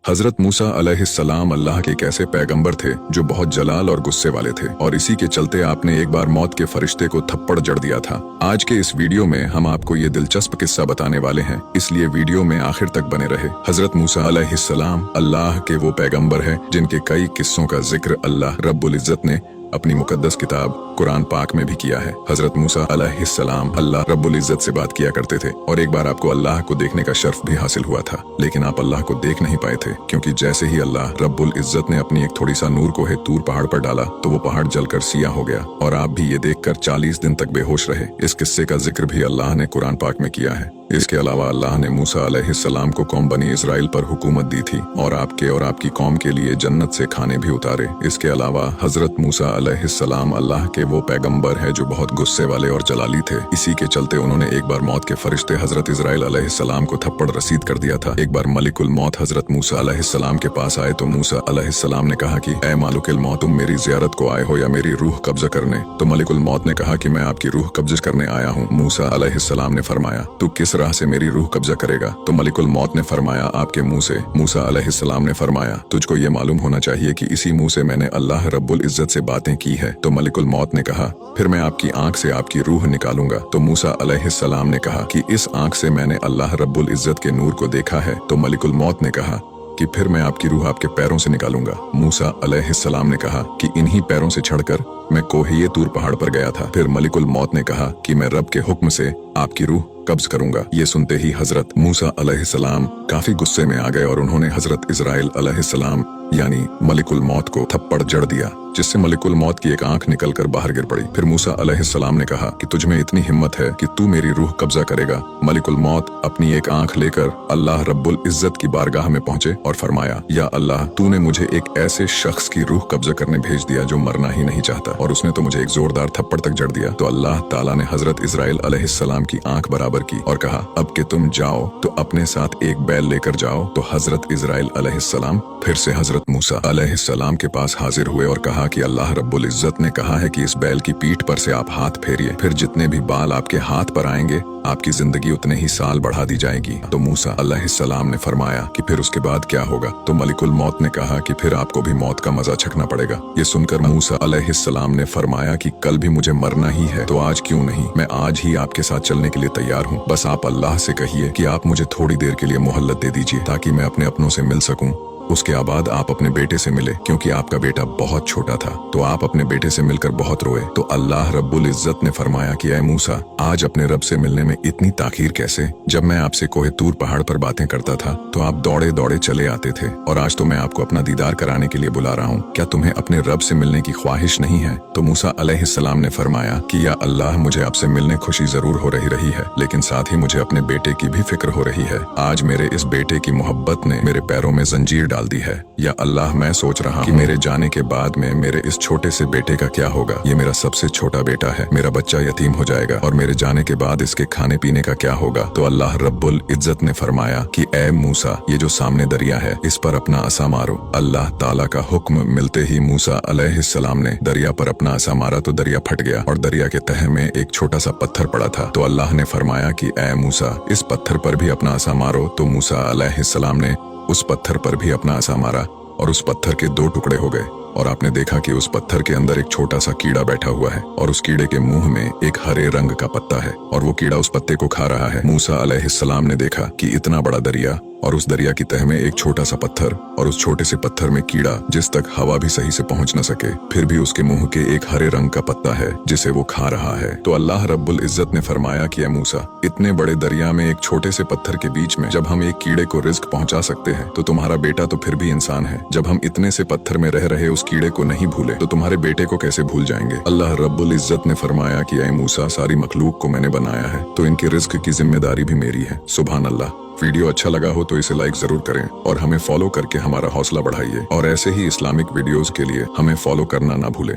हजरत मूसा अलैहिस्सलाम अल्लाह के एक ऐसे पैगंबर थे जो बहुत जलाल और गुस्से वाले थे और इसी के चलते आपने एक बार मौत के फरिश्ते को थप्पड़ जड़ दिया था। आज के इस वीडियो में हम आपको ये दिलचस्प किस्सा बताने वाले हैं, इसलिए वीडियो में आखिर तक बने रहे। हजरत मूसा अलैहिस्सलाम अल्लाह के वो पैगंबर हैं जिनके कई किस्सों का जिक्र अल्लाह रब्बुल इज्जत ने अपनी मुकद्दस किताब कुरान पाक में भी किया है। हजरत मूसा अलैहिस्सलाम अल्लाह रब्बुल इज्जत से बात किया करते थे और एक बार आपको अल्लाह को देखने का शर्फ भी हासिल हुआ था, लेकिन आप अल्लाह को देख नहीं पाए थे, क्योंकि जैसे ही अल्लाह रब्बुल इज्जत ने अपनी एक थोड़ी सा नूर को तूर पहाड़ पर डाला तो वो पहाड़ जलकर सिया हो गया और आप भी ये देखकर 40 दिन तक बेहोश रहे। इस किस्से का जिक्र भी अल्लाह ने कुरान पाक में किया है। इसके अलावा अल्लाह ने मूसा अलैहिस्सलाम को कौम बनी इजराइल पर हुकूमत दी थी और आपके और आपकी कौम के लिए जन्नत से खाने भी उतारे। इसके अलावा हजरत मूसा अलैहिस्सलाम अल्लाह के वो पैगंबर है जो बहुत गुस्से वाले और जलाली थे। इसी के चलते उन्होंने एक बार मौत के फरिश्ते हजरत इजराइल अलैहिस्सलाम को थप्पड़ रसीद कर दिया था। एक बार मलिकुल मौत हजरत मूसा अलैहिस्सलाम के पास आए तो मूसा अलैहिस्सलाम ने कहा कि ऐ मालिकुल मौत, तुम मेरी जियारत को आए हो या मेरी रूह कब्जा करने? तो मलिकुल मौत ने कहा कि मैं आपकी रूह कब्जा करने आया हूँ। मूसा अलैहिस्सलाम ने फरमाया, तू किस राह से मेरी रूह कब्जा करेगा? तो मलिकुल मौत ने फरमाया, आपके मुंह से। मूसा अलैहिस्सलाम ने फरमाया, तुझको ये मालूम होना चाहिए कि इसी मुंह से मैंने अल्लाह रब्बुल इज्जत से बातें की है। तो मलिकुल मौत ने कहा, फिर मैं आपकी आंख से आपकी रूह निकालूंगा। तो मूसा अलैहिस्सलाम ने कहा कि इस आंख से मैंने अल्लाह रब्बुल इज्जत के नूर को देखा है। तो मलिकुल मौत ने कहा कि फिर मैं आपकी रूह आपके पैरों से निकालूंगा। मूसा अलैहिस्सलाम ने कहा कि इन्हीं पैरों से चढ़कर मैं कोहे तूर पहाड़ पर गया था। फिर मलिकुल मौत ने कहा कि मैं रब के हुक्म से आपकी रूह कब्ज करूंगा। ये सुनते ही हजरत मूसा अलैहिस्सलाम काफी गुस्से में आ गए और उन्होंने हजरत इजराइल अलैहिस्सलाम यानी मलिकुल मौत को थप्पड़ जड़ दिया, जिससे मलिकुल मौत की एक आंख निकलकर बाहर गिर पड़ी। फिर मूसा अलैहिस्सलाम ने कहा कि तुझ में इतनी हिम्मत है कि तू मेरी रूह कब्जा करेगा? मलिकुल मौत अपनी एक आंख लेकर अल्लाह रब्बुल इज्जत की बारगाह में पहुंचे और फरमाया, या अल्लाह, तूने मुझे एक ऐसे शख्स की रूह कब्जा करने भेज दिया जो मरना ही नहीं चाहता, और उसने तो मुझे एक जोरदार थप्पड़ तक जड़ दिया। तो अल्लाह ताला ने हजरत इजराइल अलैहिस्सलाम की आंख बराबर की और कहा, अब के तुम जाओ तो अपने साथ एक बैल लेकर जाओ। तो हजरत इजराइल अलैहिस्सलाम फिर से हजरत मूसा अलैहिस्सलाम के पास हाजिर हुए और कहा कि अल्लाह रब्बुल इज्जत ने कहा है कि इस बैल की पीठ पर से आप हाथ फेरिए, फिर जितने भी बाल आपके हाथ पर आएंगे आपकी जिंदगी उतने ही साल बढ़ा दी जाएगी। तो मूसा अलैहिस्सलाम ने फरमाया कि फिर उसके बाद क्या होगा? तो मलिकुल मौत ने कहा कि फिर आपको भी मौत का मजा चखना पड़ेगा। ये सुनकर मूसा अलैहिस्सलाम ने फरमाया कि कल भी मुझे मरना ही है, तो आज क्यों नहीं, मैं आज ही आपके साथ चलने के लिए तैयार हूँ। बस आप अल्लाह से कहिए कि आप मुझे थोड़ी देर के लिए मोहल्लत दे दीजिए ताकि मैं अपने अपनों से मिल सकूं। उसके बाद आप अपने बेटे से मिले, क्योंकि आपका बेटा बहुत छोटा था। तो आप अपने बेटे से मिलकर बहुत रोए। तो अल्लाह रब्बुल इज्जत ने फरमाया कि ऐ मूसा, आज अपने रब से मिलने में इतनी ताखीर कैसे? जब मैं आपसे कोहे तूर पहाड़ पर बातें करता था तो आप दौड़े दौड़े चले आते थे, और आज तो मैं आपको अपना दीदार कराने के लिए बुला रहा हूँ। क्या तुम्हें अपने रब से मिलने की ख्वाहिश नहीं है? तो मूसा अलैहिस्सलाम ने फरमाया कि या अल्लाह, मुझे आपसे मिलने खुशी जरूर हो रही है, लेकिन साथ ही मुझे अपने बेटे की भी फिक्र हो रही है। आज मेरे इस बेटे की मोहब्बत ने मेरे पैरों में जंजीर डाल दी है। या अल्लाह, मैं सोच रहा हूँ कि मेरे जाने के बाद में मेरे इस छोटे से बेटे का क्या होगा? ये मेरा सबसे छोटा बेटा है, मेरा बच्चा यतीम हो जाएगा, और मेरे जाने के बाद इसके खाने पीने का क्या होगा? तो अल्लाह रब्बुल इज्जत ने फरमाया कि ऐ मूसा, ये जो सामने दरिया है इस पर अपना असा मारो। अल्लाह ताला का हुक्म मिलते ही मूसा अलैहिस्सलाम ने दरिया पर अपना असा मारा तो दरिया फट गया और दरिया के तह में एक छोटा सा पत्थर पड़ा था। तो अल्लाह ने फरमाया कि ऐ मूसा, इस पत्थर पर भी अपना असा मारो। तो मूसा अलैहिस्सलाम ने उस पत्थर पर भी अपना असा मारा और उस पत्थर के 2 टुकड़े हो गए, और आपने देखा कि उस पत्थर के अंदर एक छोटा सा कीड़ा बैठा हुआ है और उस कीड़े के मुंह में एक हरे रंग का पत्ता है और वो कीड़ा उस पत्ते को खा रहा है। मूसा अलैहिस्सलाम ने देखा कि इतना बड़ा दरिया और उस दरिया की तह में एक छोटा सा पत्थर, और उस छोटे से पत्थर में कीड़ा जिस तक हवा भी सही से पहुंच न सके, फिर भी उसके मुंह के एक हरे रंग का पत्ता है जिसे वो खा रहा है। तो अल्लाह रब्बुल इज्जत ने फरमाया कि ऐ मूसा, इतने बड़े दरिया में एक छोटे से पत्थर के बीच में जब हम एक कीड़े को रिज्क पहुंचा सकते हैं, तो तुम्हारा बेटा तो फिर भी इंसान है। जब हम इतने से पत्थर में रह रहे उस कीड़े को नहीं भूले तो तुम्हारे बेटे को कैसे भूल जाएंगे? अल्लाह रब्बुल इज्जत ने फरमाया कि ऐ मूसा, सारी मखलूक को मैंने बनाया है, तो इनके रिज्क की जिम्मेदारी भी मेरी है। सुभान अल्लाह। वीडियो अच्छा लगा हो तो इसे लाइक जरूर करें और हमें फॉलो करके हमारा हौसला बढ़ाइए, और ऐसे ही इस्लामिक वीडियोस के लिए हमें फॉलो करना ना भूलें।